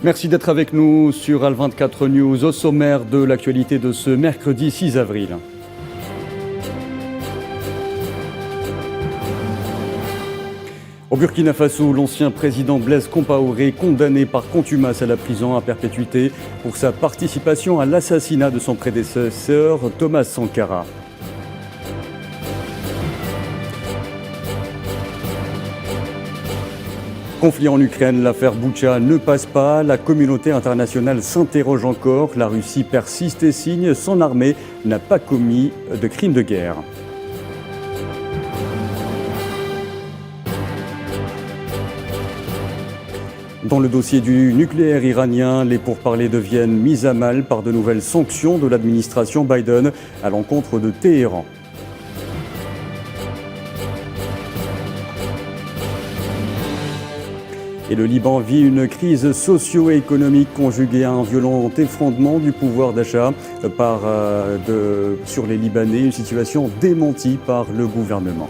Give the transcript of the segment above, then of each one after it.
Merci d'être avec nous sur Al24 News. Au sommaire de l'actualité de ce mercredi 6 avril. Au Burkina Faso, l'ancien président Blaise Compaoré condamné par contumace à la prison à perpétuité pour sa participation à l'assassinat de son prédécesseur Thomas Sankara. Conflit en Ukraine, l'affaire Boutcha ne passe pas. La communauté internationale s'interroge encore. La Russie persiste et signe. Son armée n'a pas commis de crimes de guerre. Dans le dossier du nucléaire iranien, les pourparlers deviennent mis à mal par de nouvelles sanctions de l'administration Biden à l'encontre de Téhéran. Et le Liban vit une crise socio-économique conjuguée à un violent effondrement du pouvoir d'achat sur les Libanais, une situation démentie par le gouvernement.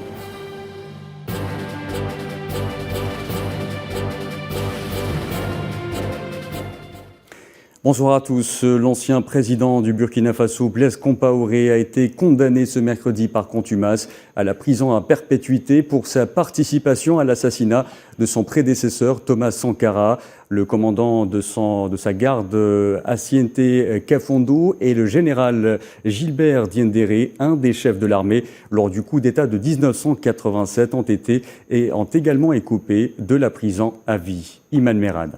Bonsoir à tous. L'ancien président du Burkina Faso, Blaise Compaoré, a été condamné ce mercredi par contumace à la prison à perpétuité pour sa participation à l'assassinat de son prédécesseur Thomas Sankara. Le commandant de sa garde, Assiente Kafondo, et le général Gilbert Diendéré, un des chefs de l'armée, lors du coup d'État de 1987, ont également écopé de la prison à vie. Iman Merad.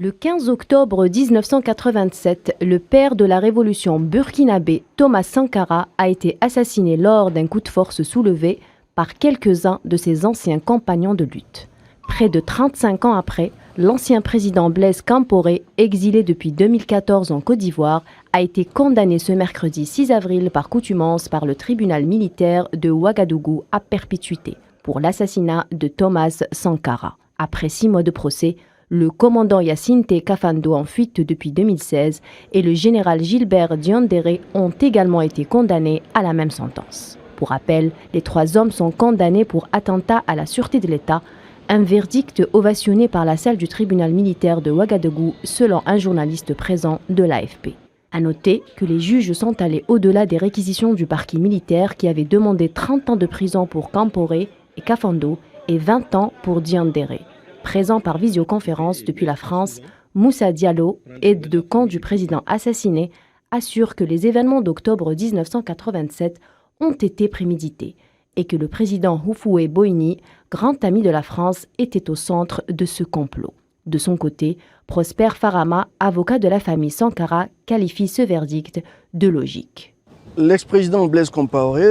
Le 15 octobre 1987, le père de la révolution burkinabé, Thomas Sankara, a été assassiné lors d'un coup de force soulevé par quelques-uns de ses anciens compagnons de lutte. Près de 35 ans après, l'ancien président Blaise Compaoré, exilé depuis 2014 en Côte d'Ivoire, a été condamné ce mercredi 6 avril par contumace par le tribunal militaire de Ouagadougou à perpétuité pour l'assassinat de Thomas Sankara. Après 6 mois de procès, le commandant Yassinte Kafando, en fuite depuis 2016, et le général Gilbert Diendéré ont également été condamnés à la même sentence. Pour rappel, les 3 hommes sont condamnés pour attentat à la sûreté de l'État, un verdict ovationné par la salle du tribunal militaire de Ouagadougou selon un journaliste présent de l'AFP. À noter que les juges sont allés au-delà des réquisitions du parquet militaire qui avait demandé 30 ans de prison pour Compaoré et Kafando et 20 ans pour Diendéré. Présent par visioconférence depuis la France, Moussa Diallo, aide de camp du président assassiné, assure que les événements d'octobre 1987 ont été prémédités et que le président Houphouët Boigny, grand ami de la France, était au centre de ce complot. De son côté, Prosper Farama, avocat de la famille Sankara, qualifie ce verdict de logique. L'ex-président Blaise Compaoré,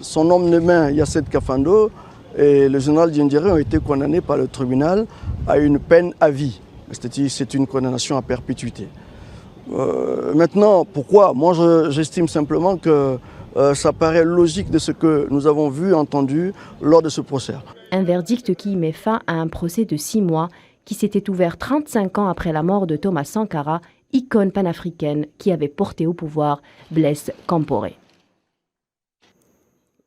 son homme de main Yassette Kafando, et le général Diendéré ont été condamnés par le tribunal à une peine à vie. C'est une condamnation à perpétuité. Maintenant, pourquoi? Moi, j'estime simplement que ça paraît logique de ce que nous avons vu, entendu lors de ce procès. Un verdict qui met fin à un procès de 6 mois qui s'était ouvert 35 ans après la mort de Thomas Sankara, icône panafricaine qui avait porté au pouvoir Blaise Compaoré.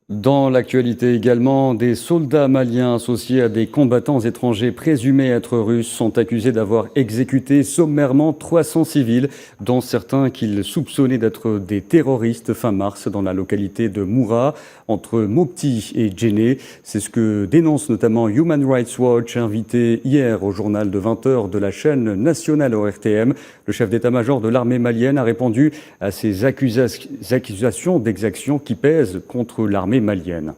Dans l'actualité également, des soldats maliens associés à des combattants étrangers présumés être russes sont accusés d'avoir exécuté sommairement 300 civils, dont certains qu'ils soupçonnaient d'être des terroristes fin mars dans la localité de Moura, entre Mopti et Djenné. C'est ce que dénonce notamment Human Rights Watch, invité hier au journal de 20h de la chaîne nationale ORTM. Le chef d'état-major de l'armée malienne a répondu à ces accusations d'exactions qui pèsent contre l'armée malienne.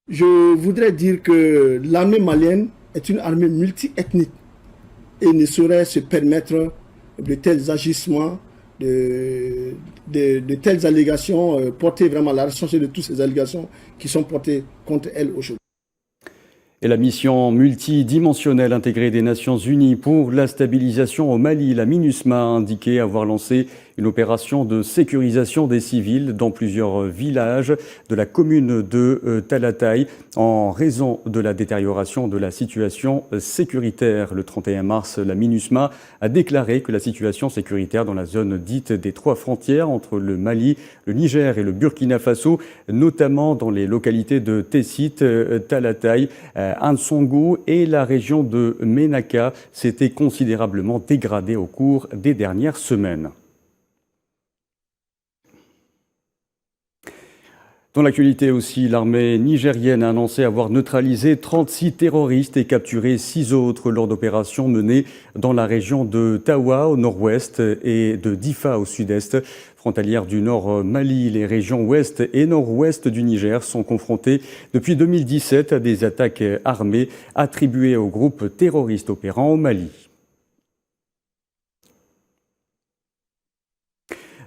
Je voudrais dire que l'armée malienne est une armée multi-ethnique et ne saurait se permettre de tels agissements, de telles allégations, porter vraiment la responsabilité de toutes ces allégations qui sont portées contre elle aujourd'hui. Et la mission multidimensionnelle intégrée des Nations Unies pour la stabilisation au Mali, la MINUSMA, a indiqué avoir lancé une opération de sécurisation des civils dans plusieurs villages de la commune de Talatay en raison de la détérioration de la situation sécuritaire. Le 31 mars, la MINUSMA a déclaré que la situation sécuritaire dans la zone dite des trois frontières entre le Mali, le Niger et le Burkina Faso, notamment dans les localités de Tessit, Talatay, Ansongo et la région de Ménaka, s'était considérablement dégradée au cours des dernières semaines. Dans l'actualité aussi, l'armée nigérienne a annoncé avoir neutralisé 36 terroristes et capturé 6 autres lors d'opérations menées dans la région de Tawa au nord-ouest et de Difa au sud-est. Frontalières du nord Mali, les régions ouest et nord-ouest du Niger sont confrontées depuis 2017 à des attaques armées attribuées aux groupes terroristes opérant au Mali.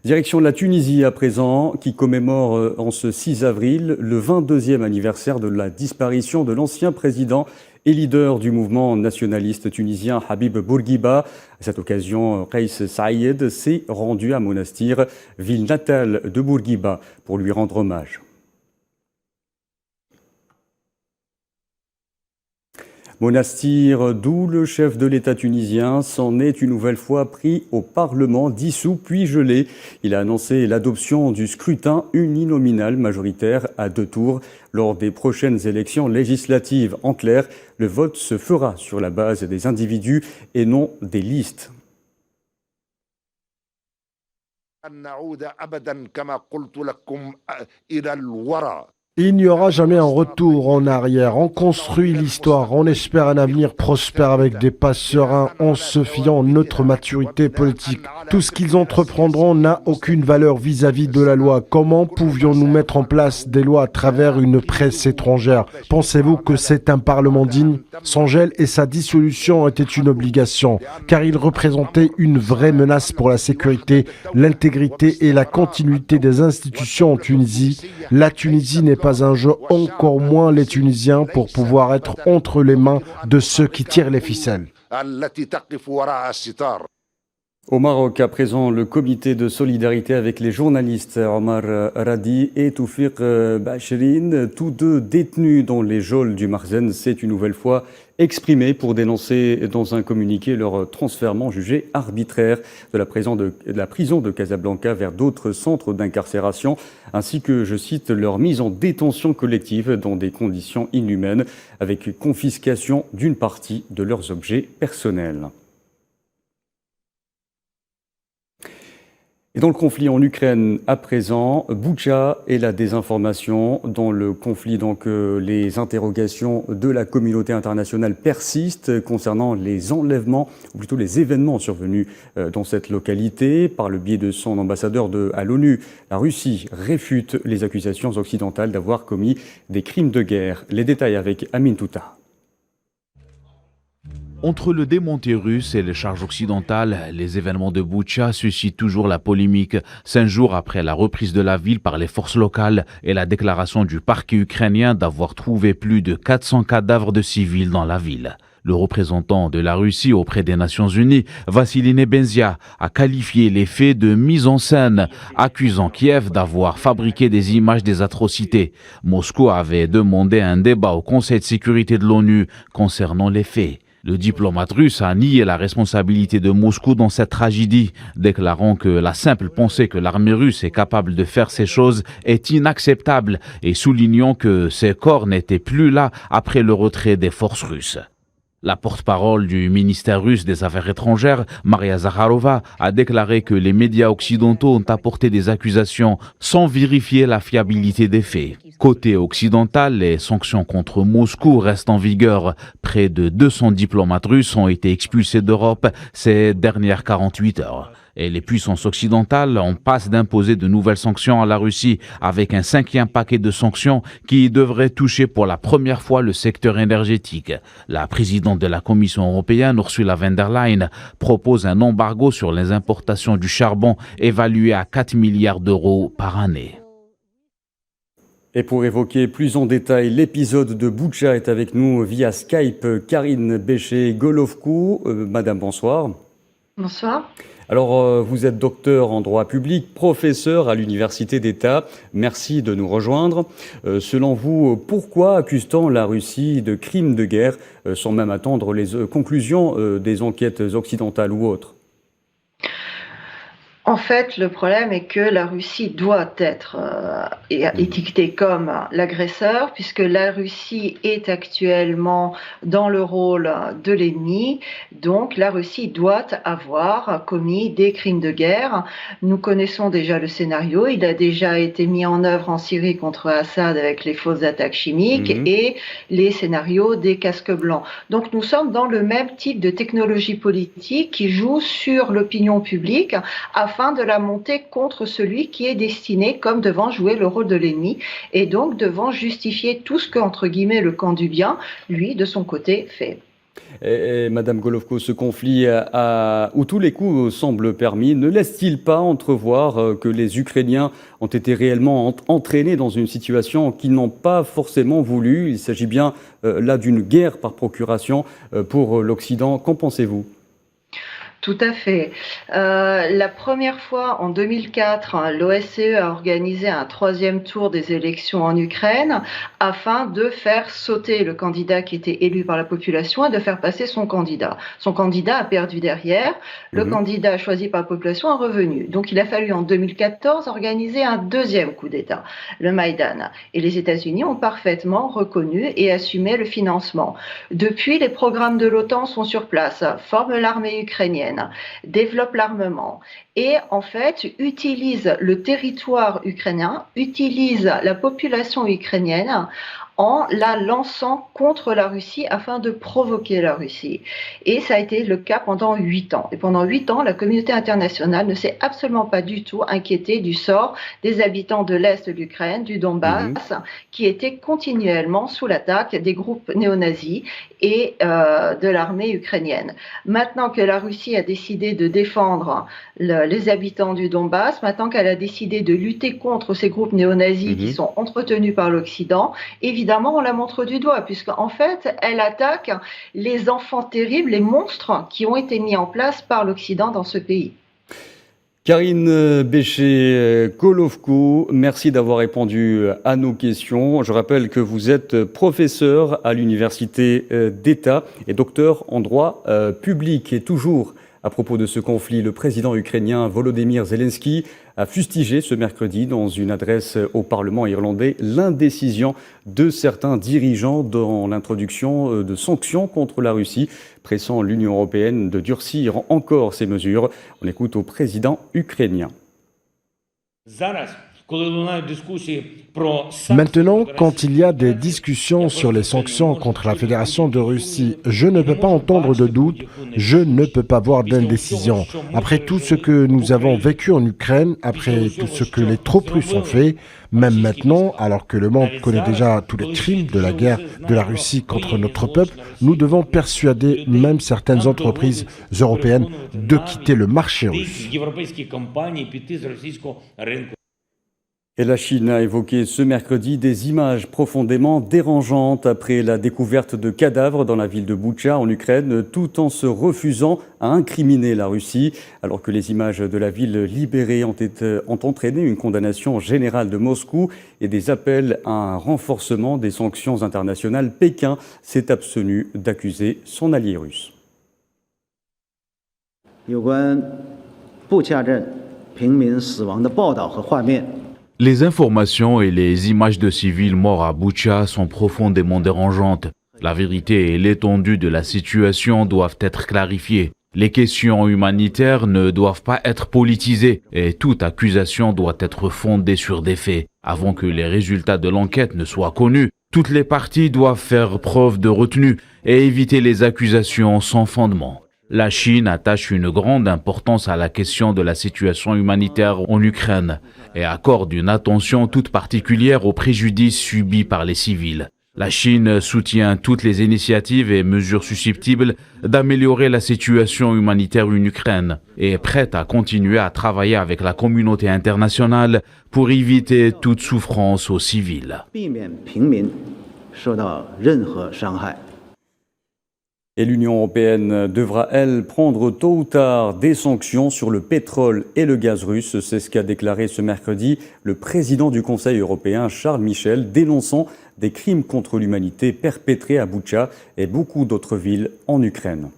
Direction de la Tunisie à présent, qui commémore en ce 6 avril le 22e anniversaire de la disparition de l'ancien président et leader du mouvement nationaliste tunisien Habib Bourguiba. À cette occasion, Kais Saïed s'est rendu à Monastir, ville natale de Bourguiba, pour lui rendre hommage. Monastir, d'où le chef de l'État tunisien s'en est une nouvelle fois pris au Parlement, dissous puis gelé. Il a annoncé l'adoption du scrutin uninominal majoritaire à 2 tours lors des prochaines élections législatives. En clair, le vote se fera sur la base des individus et non des listes. Il n'y aura jamais un retour en arrière. On construit l'histoire, on espère un avenir prospère avec des pas sereins en se fiant à notre maturité politique. Tout ce qu'ils entreprendront n'a aucune valeur vis-à-vis de la loi. Comment pouvions-nous mettre en place des lois à travers une presse étrangère? Pensez-vous que c'est un parlement digne? Son gel et sa dissolution étaient une obligation, car il représentait une vraie menace pour la sécurité, l'intégrité et la continuité des institutions en Tunisie. La Tunisie n'est pas un jeu, encore moins les Tunisiens, pour pouvoir être entre les mains de ceux qui tirent les ficelles. Au Maroc, à présent, le comité de solidarité avec les journalistes Omar Radi et Toufik Bachrin, tous deux détenus dans les geôles du Marzen, s'est une nouvelle fois exprimé pour dénoncer dans un communiqué leur transfèrement jugé arbitraire de la prison de Casablanca vers d'autres centres d'incarcération, ainsi que, je cite, leur mise en détention collective dans des conditions inhumaines, avec confiscation d'une partie de leurs objets personnels. Et dans le conflit en Ukraine à présent, Boutcha et la désinformation. Dans le conflit, donc, les interrogations de la communauté internationale persistent concernant les enlèvements, ou plutôt les événements survenus dans cette localité. Par le biais de son ambassadeur à l'ONU, la Russie réfute les accusations occidentales d'avoir commis des crimes de guerre. Les détails avec Amin Touta. Entre le démonté russe et les charges occidentales, les événements de Boutcha suscitent toujours la polémique, 5 jours après la reprise de la ville par les forces locales et la déclaration du parquet ukrainien d'avoir trouvé plus de 400 cadavres de civils dans la ville. Le représentant de la Russie auprès des Nations Unies, Vassily Nebenzia, a qualifié les faits de mise en scène, accusant Kiev d'avoir fabriqué des images des atrocités. Moscou avait demandé un débat au Conseil de sécurité de l'ONU concernant les faits. Le diplomate russe a nié la responsabilité de Moscou dans cette tragédie, déclarant que la simple pensée que l'armée russe est capable de faire ces choses est inacceptable et soulignant que ces corps n'étaient plus là après le retrait des forces russes. La porte-parole du ministère russe des Affaires étrangères, Maria Zakharova, a déclaré que les médias occidentaux ont apporté des accusations sans vérifier la fiabilité des faits. Côté occidental, les sanctions contre Moscou restent en vigueur. Près de 200 diplomates russes ont été expulsés d'Europe ces dernières 48 heures. Et les puissances occidentales en passent d'imposer de nouvelles sanctions à la Russie, avec un 5e paquet de sanctions qui devrait toucher pour la première fois le secteur énergétique. La présidente de la Commission européenne, Ursula von der Leyen, propose un embargo sur les importations du charbon évalué à 4 milliards d'euros par année. Et pour évoquer plus en détail l'épisode de Boutcha est avec nous via Skype Karine Béché-Golovkou. Madame, bonsoir. Bonsoir. Alors, vous êtes docteur en droit public, professeur à l'Université d'État. Merci de nous rejoindre. Selon vous, pourquoi accuse-t-on la Russie de crimes de guerre sans même attendre les conclusions des enquêtes occidentales ou autres ? En fait, le problème est que la Russie doit être étiquetée comme l'agresseur, puisque la Russie est actuellement dans le rôle de l'ennemi. Donc, la Russie doit avoir commis des crimes de guerre. Nous connaissons déjà le scénario. Il a déjà été mis en œuvre en Syrie contre Assad avec les fausses attaques chimiques et les scénarios des casques blancs. Donc, nous sommes dans le même type de technologie politique qui joue sur l'opinion publique afin de la monter contre celui qui est destiné comme devant jouer le rôle de l'ennemi et donc devant justifier tout ce que, entre guillemets, le camp du bien, lui, de son côté, fait. Et Madame Golovko, ce conflit où tous les coups semblent permis, ne laisse-t-il pas entrevoir que les Ukrainiens ont été réellement entraînés dans une situation qu'ils n'ont pas forcément voulu? Il s'agit bien là d'une guerre par procuration pour l'Occident. Qu'en pensez-vous? Tout à fait. La première fois, en 2004, l'OSCE a organisé un 3e tour des élections en Ukraine afin de faire sauter le candidat qui était élu par la population et de faire passer son candidat. Son candidat a perdu derrière, le candidat choisi par la population est revenu. Donc il a fallu en 2014 organiser un 2e coup d'État, le Maïdan. Et les États-Unis ont parfaitement reconnu et assumé le financement. Depuis, les programmes de l'OTAN sont sur place, forment l'armée ukrainienne, développe l'armement et en fait utilise le territoire ukrainien, utilise la population ukrainienne en la lançant contre la Russie afin de provoquer la Russie. Et ça a été le cas pendant 8 ans. Et pendant 8 ans, la communauté internationale ne s'est absolument pas du tout inquiétée du sort des habitants de l'Est de l'Ukraine, du Donbass, qui étaient continuellement sous l'attaque des groupes néo-nazis et de l'armée ukrainienne. Maintenant que la Russie a décidé de défendre les habitants du Donbass, maintenant qu'elle a décidé de lutter contre ces groupes néo-nazis qui sont entretenus par l'Occident, évidemment, on la montre du doigt, puisqu'en fait, elle attaque les enfants terribles, les monstres qui ont été mis en place par l'Occident dans ce pays. Karine Bécher-Golovko, merci d'avoir répondu à nos questions. Je rappelle que vous êtes professeur à l'Université d'État et docteur en droit public. Et toujours à propos de ce conflit, le président ukrainien Volodymyr Zelensky a fustigé ce mercredi dans une adresse au Parlement irlandais l'indécision de certains dirigeants dans l'introduction de sanctions contre la Russie, pressant l'Union européenne de durcir encore ces mesures. On écoute au président ukrainien. Maintenant, quand il y a des discussions sur les sanctions contre la Fédération de Russie, je ne peux pas entendre de doute, je ne peux pas voir d'indécision. Après tout ce que nous avons vécu en Ukraine, après tout ce que les troupes russes ont fait, même maintenant, alors que le monde connaît déjà tous les crimes de la guerre de la Russie contre notre peuple, nous devons persuader même certaines entreprises européennes de quitter le marché russe. Et la Chine a évoqué ce mercredi des images profondément dérangeantes après la découverte de cadavres dans la ville de Boutcha en Ukraine, tout en se refusant à incriminer la Russie, alors que les images de la ville libérée ont entraîné une condamnation générale de Moscou et des appels à un renforcement des sanctions internationales. Pékin s'est abstenu d'accuser son allié russe. Les informations et les images de civils morts à Boutcha sont profondément dérangeantes. La vérité et l'étendue de la situation doivent être clarifiées. Les questions humanitaires ne doivent pas être politisées et toute accusation doit être fondée sur des faits. Avant que les résultats de l'enquête ne soient connus, toutes les parties doivent faire preuve de retenue et éviter les accusations sans fondement. La Chine attache une grande importance à la question de la situation humanitaire en Ukraine et accorde une attention toute particulière aux préjudices subis par les civils. La Chine soutient toutes les initiatives et mesures susceptibles d'améliorer la situation humanitaire en Ukraine et est prête à continuer à travailler avec la communauté internationale pour éviter toute souffrance aux civils. Et l'Union européenne devra, elle, prendre tôt ou tard des sanctions sur le pétrole et le gaz russe. C'est ce qu'a déclaré ce mercredi le président du Conseil européen, Charles Michel, dénonçant des crimes contre l'humanité perpétrés à Boutcha et beaucoup d'autres villes en Ukraine.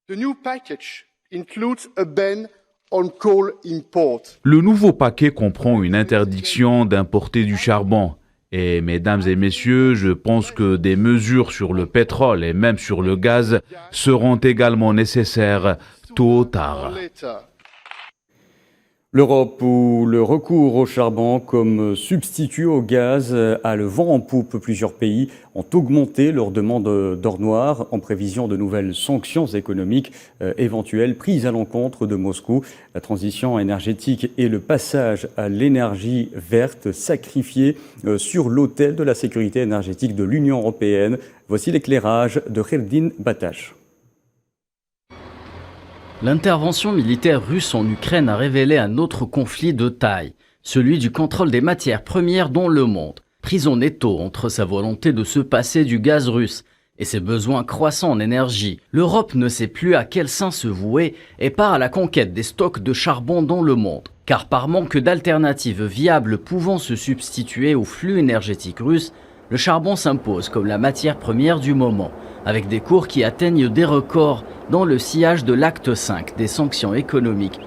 The new package includes a ban on coal import. Le nouveau paquet comprend une interdiction d'importer du charbon. Et mesdames et messieurs, je pense que des mesures sur le pétrole et même sur le gaz seront également nécessaires tôt ou tard. L'Europe, où le recours au charbon comme substitut au gaz a le vent en poupe, plusieurs pays ont augmenté leur demande d'or noir en prévision de nouvelles sanctions économiques éventuelles prises à l'encontre de Moscou. La transition énergétique et le passage à l'énergie verte sacrifiés sur l'autel de la sécurité énergétique de l'Union européenne. Voici l'éclairage de Kherdin Batash. L'intervention militaire russe en Ukraine a révélé un autre conflit de taille, celui du contrôle des matières premières dans le monde, pris en étau entre sa volonté de se passer du gaz russe et ses besoins croissants en énergie. L'Europe ne sait plus à quel sein se vouer et part à la conquête des stocks de charbon dans le monde. Car par manque d'alternatives viables pouvant se substituer au flux énergétique russe, le charbon s'impose comme la matière première du moment, avec des cours qui atteignent des records dans le sillage de l'acte 5 des sanctions économiques.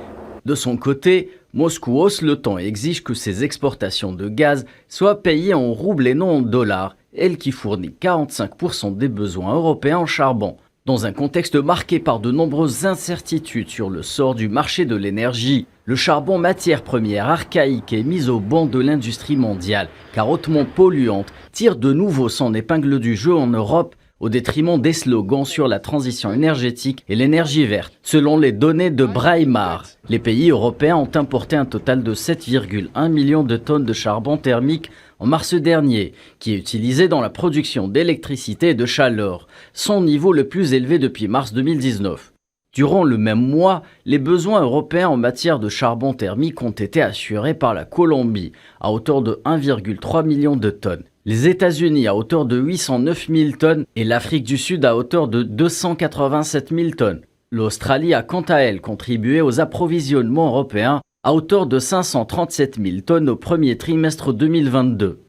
De son côté, Moscou hausse le ton et exige que ses exportations de gaz soient payées en roubles et non en dollars, elle qui fournit 45% des besoins européens en charbon. Dans un contexte marqué par de nombreuses incertitudes sur le sort du marché de l'énergie, le charbon, matière première archaïque, est mis au banc de l'industrie mondiale, car hautement polluante, tire de nouveau son épingle du jeu en Europe, au détriment des slogans sur la transition énergétique et l'énergie verte. Selon les données de Braemar, les pays européens ont importé un total de 7,1 millions de tonnes de charbon thermique en mars dernier, qui est utilisé dans la production d'électricité et de chaleur, son niveau le plus élevé depuis mars 2019. Durant le même mois, les besoins européens en matière de charbon thermique ont été assurés par la Colombie, à hauteur de 1,3 million de tonnes. Les États-Unis à hauteur de 809 000 tonnes et l'Afrique du Sud à hauteur de 287 000 tonnes. L'Australie a quant à elle contribué aux approvisionnements européens à hauteur de 537 000 tonnes au premier trimestre 2022.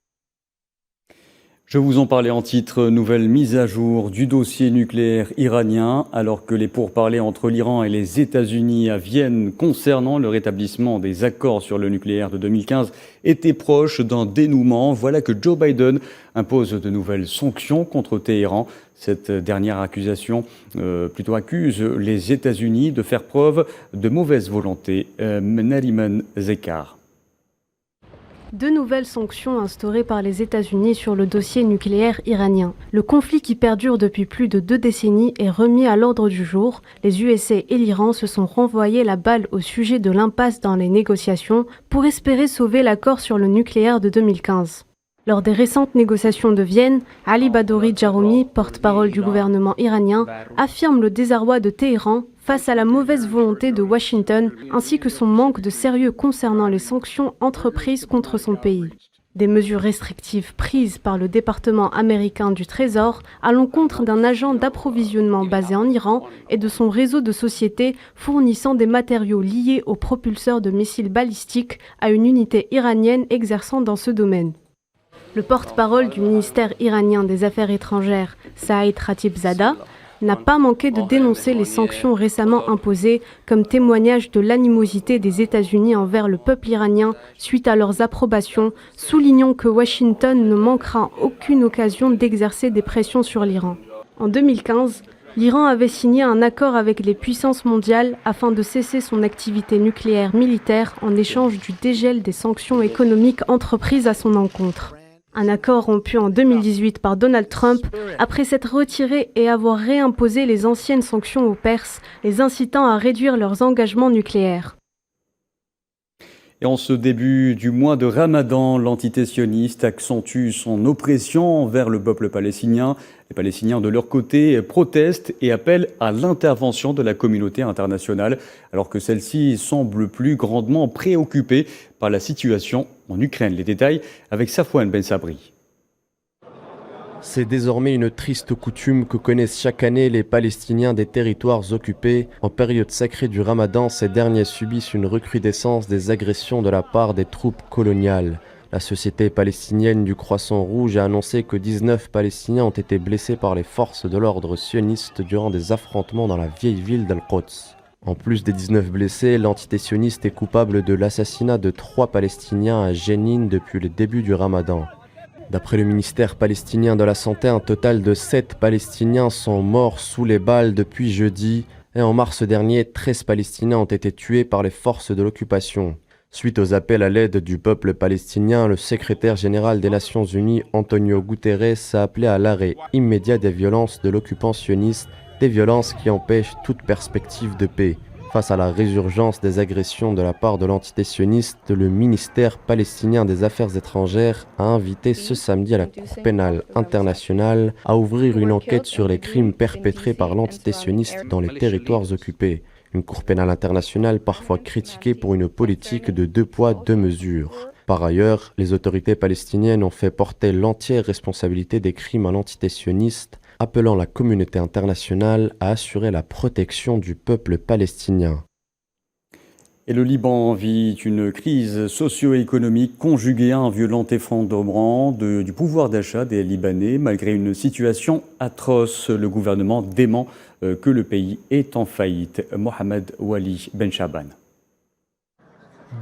Je vous en parlais en titre, nouvelle mise à jour du dossier nucléaire iranien, alors que les pourparlers entre l'Iran et les États-Unis à Vienne concernant le rétablissement des accords sur le nucléaire de 2015 étaient proches d'un dénouement. Voilà que Joe Biden impose de nouvelles sanctions contre Téhéran. Cette dernière accusation accuse les États-Unis de faire preuve de mauvaise volonté. Nariman Zekar. Deux nouvelles sanctions instaurées par les États-Unis sur le dossier nucléaire iranien. Le conflit qui perdure depuis plus de 2 décennies est remis à l'ordre du jour. Les USA et l'Iran se sont renvoyés la balle au sujet de l'impasse dans les négociations pour espérer sauver l'accord sur le nucléaire de 2015. Lors des récentes négociations de Vienne, Ali Badouri Jaroumi, porte-parole du gouvernement iranien, affirme le désarroi de Téhéran face à la mauvaise volonté de Washington ainsi que son manque de sérieux concernant les sanctions entreprises contre son pays. Des mesures restrictives prises par le département américain du Trésor à l'encontre d'un agent d'approvisionnement basé en Iran et de son réseau de sociétés fournissant des matériaux liés aux propulseurs de missiles balistiques à une unité iranienne exerçant dans ce domaine. Le porte-parole du ministère iranien des Affaires étrangères, Saïd Khatibzadeh, n'a pas manqué de dénoncer les sanctions récemment imposées comme témoignage de l'animosité des États-Unis envers le peuple iranien suite à leurs approbations, soulignant que Washington ne manquera aucune occasion d'exercer des pressions sur l'Iran. En 2015, l'Iran avait signé un accord avec les puissances mondiales afin de cesser son activité nucléaire militaire en échange du dégel des sanctions économiques entreprises à son encontre. Un accord rompu en 2018 par Donald Trump après s'être retiré et avoir réimposé les anciennes sanctions aux Perses, les incitant à réduire leurs engagements nucléaires. Et en ce début du mois de Ramadan, l'entité sioniste accentue son oppression envers le peuple palestinien. Les Palestiniens, de leur côté, protestent et appellent à l'intervention de la communauté internationale, alors que celle-ci semble plus grandement préoccupée par la situation en Ukraine. Les détails avec Safouane Ben Sabri. C'est désormais une triste coutume que connaissent chaque année les Palestiniens des territoires occupés. En période sacrée du Ramadan, ces derniers subissent une recrudescence des agressions de la part des troupes coloniales. La Société palestinienne du Croissant Rouge a annoncé que 19 Palestiniens ont été blessés par les forces de l'ordre sioniste durant des affrontements dans la vieille ville d'Al-Quds. En plus des 19 blessés, l'entité sioniste est coupable de l'assassinat de 3 Palestiniens à Jenin depuis le début du Ramadan. D'après le ministère palestinien de la Santé, un total de 7 Palestiniens sont morts sous les balles depuis jeudi et en mars dernier, 13 Palestiniens ont été tués par les forces de l'occupation. Suite aux appels à l'aide du peuple palestinien, le secrétaire général des Nations Unies, Antonio Guterres, a appelé à l'arrêt immédiat des violences de l'occupant sioniste, des violences qui empêchent toute perspective de paix. Face à la résurgence des agressions de la part de l'entité sioniste, le ministère palestinien des Affaires étrangères a invité ce samedi à la Cour pénale internationale à ouvrir une enquête sur les crimes perpétrés par l'entité sioniste dans les territoires occupés. Une Cour pénale internationale parfois critiquée pour une politique de 2 poids, 2 mesures. Par ailleurs, les autorités palestiniennes ont fait porter l'entière responsabilité des crimes à l'entité sioniste, appelant la communauté internationale à assurer la protection du peuple palestinien. Et le Liban vit une crise socio-économique conjuguée à un violent effondrement du pouvoir d'achat des Libanais. Malgré une situation atroce, le gouvernement dément que le pays est en faillite. Mohamed Wali Ben Shaban.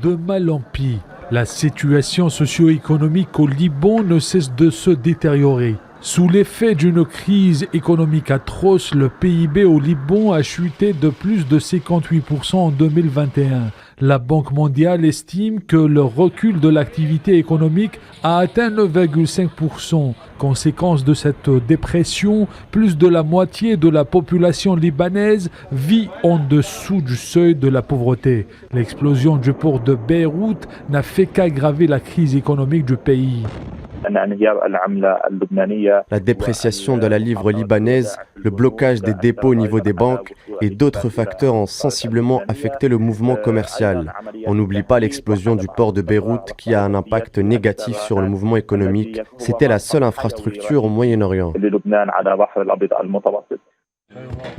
De mal en pis, la situation socio-économique au Liban ne cesse de se détériorer. Sous l'effet d'une crise économique atroce, le PIB au Liban a chuté de plus de 58% en 2021. La Banque mondiale estime que le recul de l'activité économique a atteint 9,5%. Conséquence de cette dépression, plus de la moitié de la population libanaise vit en dessous du seuil de la pauvreté. L'explosion du port de Beyrouth n'a fait qu'aggraver la crise économique du pays. La dépréciation de la livre libanaise, le blocage des dépôts au niveau des banques et d'autres facteurs ont sensiblement affecté le mouvement commercial. On n'oublie pas l'explosion du port de Beyrouth qui a un impact négatif sur le mouvement économique. C'était la seule infrastructure au Moyen-Orient.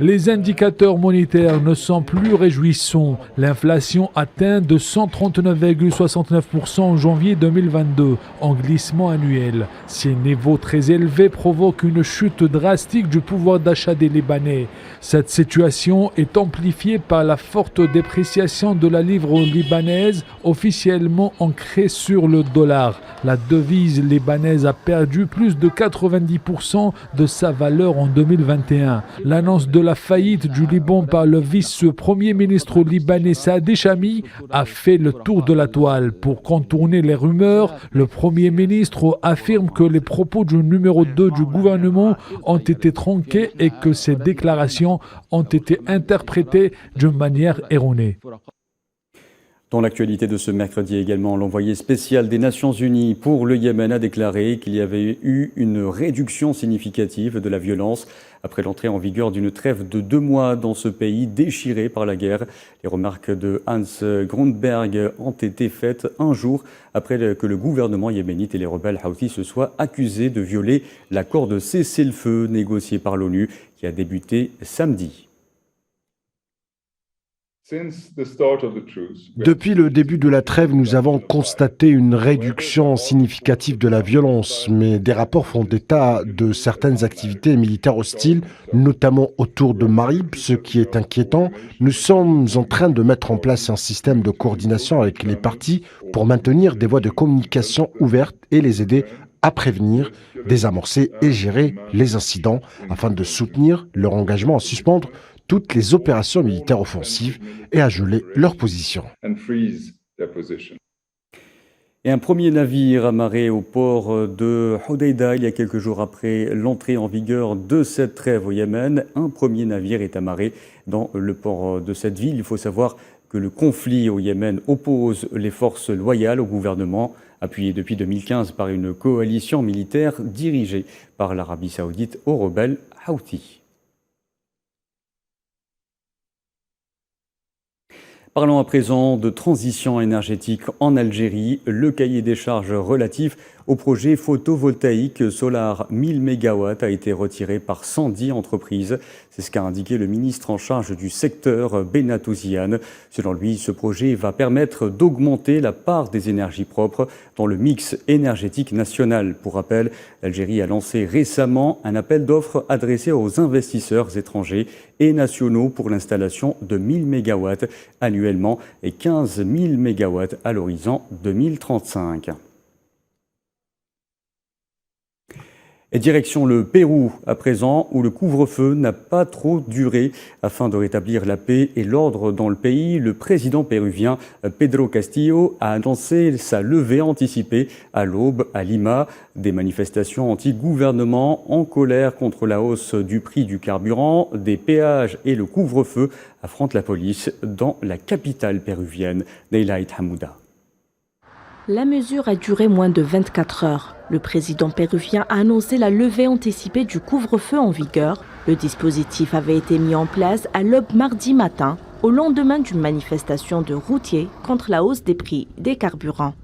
Les indicateurs monétaires ne sont plus réjouissants. L'inflation atteint de 139,69% en janvier 2022, en glissement annuel. Ces niveaux très élevés provoquent une chute drastique du pouvoir d'achat des Libanais. Cette situation est amplifiée par la forte dépréciation de la livre libanaise, officiellement ancrée sur le dollar. La devise libanaise a perdu plus de 90% de sa valeur en 2021. L'annonce de la faillite du Liban par le vice-premier ministre libanais Saad Echami a fait le tour de la toile. Pour contourner les rumeurs, le premier ministre affirme que les propos du numéro 2 du gouvernement ont été tronqués et que ces déclarations ont été interprétées d'une manière erronée. Dans l'actualité de ce mercredi également, l'envoyé spécial des Nations Unies pour le Yémen a déclaré qu'il y avait eu une réduction significative de la violence après l'entrée en vigueur d'une trêve de 2 mois dans ce pays déchiré par la guerre. Les remarques de Hans Grundberg ont été faites un jour après que le gouvernement yéménite et les rebelles Houthis se soient accusés de violer l'accord de cessez-le-feu négocié par l'ONU qui a débuté samedi. Depuis le début de la trêve, nous avons constaté une réduction significative de la violence, mais des rapports font état de certaines activités militaires hostiles, notamment autour de Marib, ce qui est inquiétant. Nous sommes en train de mettre en place un système de coordination avec les parties pour maintenir des voies de communication ouvertes et les aider à prévenir, désamorcer et gérer les incidents afin de soutenir leur engagement à suspendre toutes les opérations militaires offensives et à geler leur position. Et un premier navire amarré au port de Hodeïda il y a quelques jours après l'entrée en vigueur de cette trêve au Yémen. Un premier navire est amarré dans le port de cette ville. Il faut savoir que le conflit au Yémen oppose les forces loyales au gouvernement, appuyé depuis 2015 par une coalition militaire dirigée par l'Arabie saoudite aux rebelles Houthis. Parlons à présent de transition énergétique en Algérie. Le cahier des charges relatif au projet photovoltaïque Solar 1000 MW a été retiré par 110 entreprises. C'est ce qu'a indiqué le ministre en charge du secteur, Benatouziane. Selon lui, ce projet va permettre d'augmenter la part des énergies propres dans le mix énergétique national. Pour rappel, l'Algérie a lancé récemment un appel d'offres adressé aux investisseurs étrangers et nationaux pour l'installation de 1000 MW annuellement et 15 000 MW à l'horizon 2035. Et direction le Pérou à présent, où le couvre-feu n'a pas trop duré. Afin de rétablir la paix et l'ordre dans le pays, le président péruvien Pedro Castillo a annoncé sa levée anticipée à l'aube à Lima. Des manifestations anti-gouvernement en colère contre la hausse du prix du carburant, des péages et le couvre-feu affrontent la police dans la capitale péruvienne, Daylight Hamouda. La mesure a duré moins de 24 heures. Le président péruvien a annoncé la levée anticipée du couvre-feu en vigueur. Le dispositif avait été mis en place à l'aube mardi matin, au lendemain d'une manifestation de routiers contre la hausse des prix des carburants.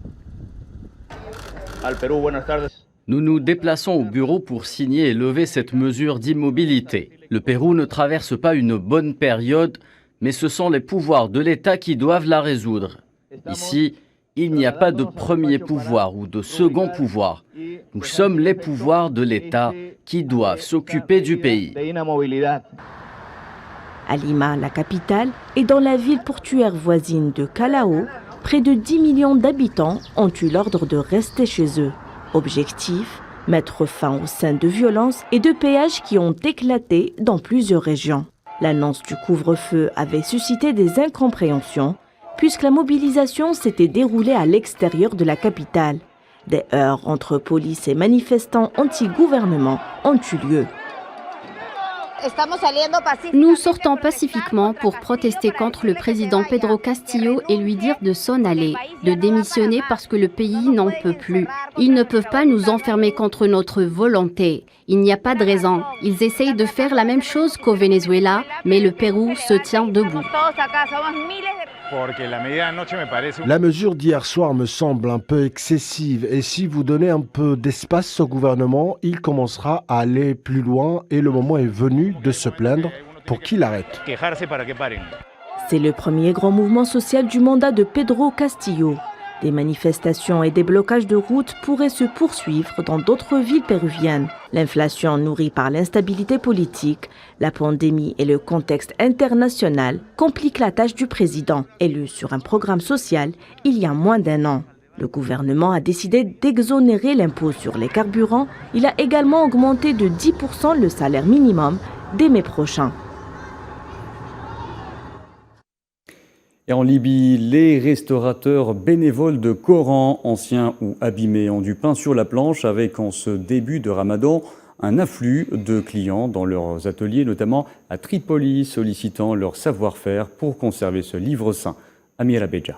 Nous nous déplaçons au bureau pour signer et lever cette mesure d'immobilité. Le Pérou ne traverse pas une bonne période, mais ce sont les pouvoirs de l'État qui doivent la résoudre. Ici, il n'y a pas de premier pouvoir ou de second pouvoir. Nous sommes les pouvoirs de l'État qui doivent s'occuper du pays. À Lima, la capitale, et dans la ville portuaire voisine de Callao, près de 10 millions d'habitants ont eu l'ordre de rester chez eux. Objectif, mettre fin aux scènes de violence et de péages qui ont éclaté dans plusieurs régions. L'annonce du couvre-feu avait suscité des incompréhensions, puisque la mobilisation s'était déroulée à l'extérieur de la capitale. Des heurts entre police et manifestants anti-gouvernement ont eu lieu. Nous sortons pacifiquement pour protester contre le président Pedro Castillo et lui dire de s'en aller, de démissionner parce que le pays n'en peut plus. Ils ne peuvent pas nous enfermer contre notre volonté. Il n'y a pas de raison. Ils essayent de faire la même chose qu'au Venezuela, mais le Pérou se tient debout. La mesure d'hier soir me semble un peu excessive et si vous donnez un peu d'espace au gouvernement, il commencera à aller plus loin et le moment est venu de se plaindre pour qu'il arrête. C'est le premier grand mouvement social du mandat de Pedro Castillo. Des manifestations et des blocages de routes pourraient se poursuivre dans d'autres villes péruviennes. L'inflation nourrie par l'instabilité politique, la pandémie et le contexte international compliquent la tâche du président, élu sur un programme social il y a moins d'un an. Le gouvernement a décidé d'exonérer l'impôt sur les carburants. Il a également augmenté de 10% le salaire minimum dès mai prochain. Et en Libye, les restaurateurs bénévoles de Coran, anciens ou abîmés, ont du pain sur la planche avec, en ce début de Ramadan, un afflux de clients dans leurs ateliers, notamment à Tripoli, sollicitant leur savoir-faire pour conserver ce livre saint. Amir Abedja.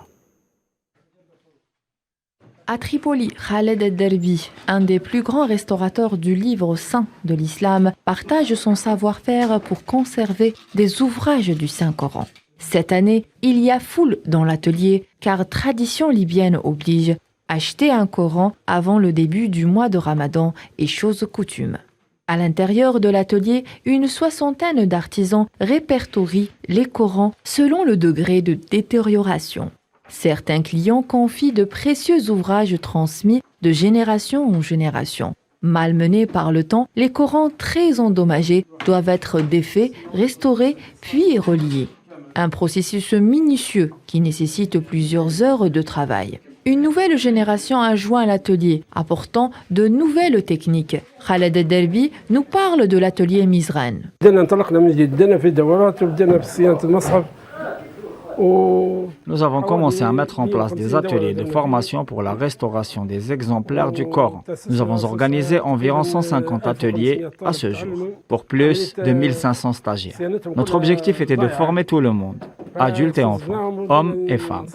À Tripoli, Khaled El-Derbi, un des plus grands restaurateurs du livre saint de l'islam, partage son savoir-faire pour conserver des ouvrages du Saint-Coran. Cette année, il y a foule dans l'atelier car tradition libyenne oblige, acheter un Coran avant le début du mois de Ramadan est chose coutume. À l'intérieur de l'atelier, une soixantaine d'artisans répertorient les Corans selon le degré de détérioration. Certains clients confient de précieux ouvrages transmis de génération en génération. Malmenés par le temps, les Corans très endommagés doivent être défaits, restaurés puis reliés. Un processus minutieux qui nécessite plusieurs heures de travail. Une nouvelle génération a joint l'atelier, apportant de nouvelles techniques. Khaled El-Derbi nous parle de l'atelier Mizran. Nous avons commencé à mettre en place des ateliers de formation pour la restauration des exemplaires du Coran. Nous avons organisé environ 150 ateliers à ce jour, pour plus de 1500 stagiaires. Notre objectif était de former tout le monde, adultes et enfants, hommes et femmes.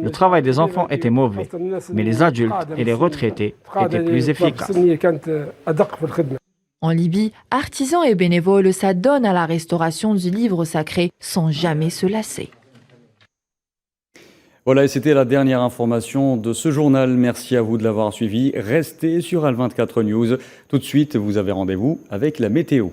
Le travail des enfants était mauvais, mais les adultes et les retraités étaient plus efficaces. En Libye, artisans et bénévoles s'adonnent à la restauration du livre sacré sans jamais se lasser. Voilà, et c'était la dernière information de ce journal. Merci à vous de l'avoir suivi. Restez sur Al24 News. Tout de suite, vous avez rendez-vous avec la météo.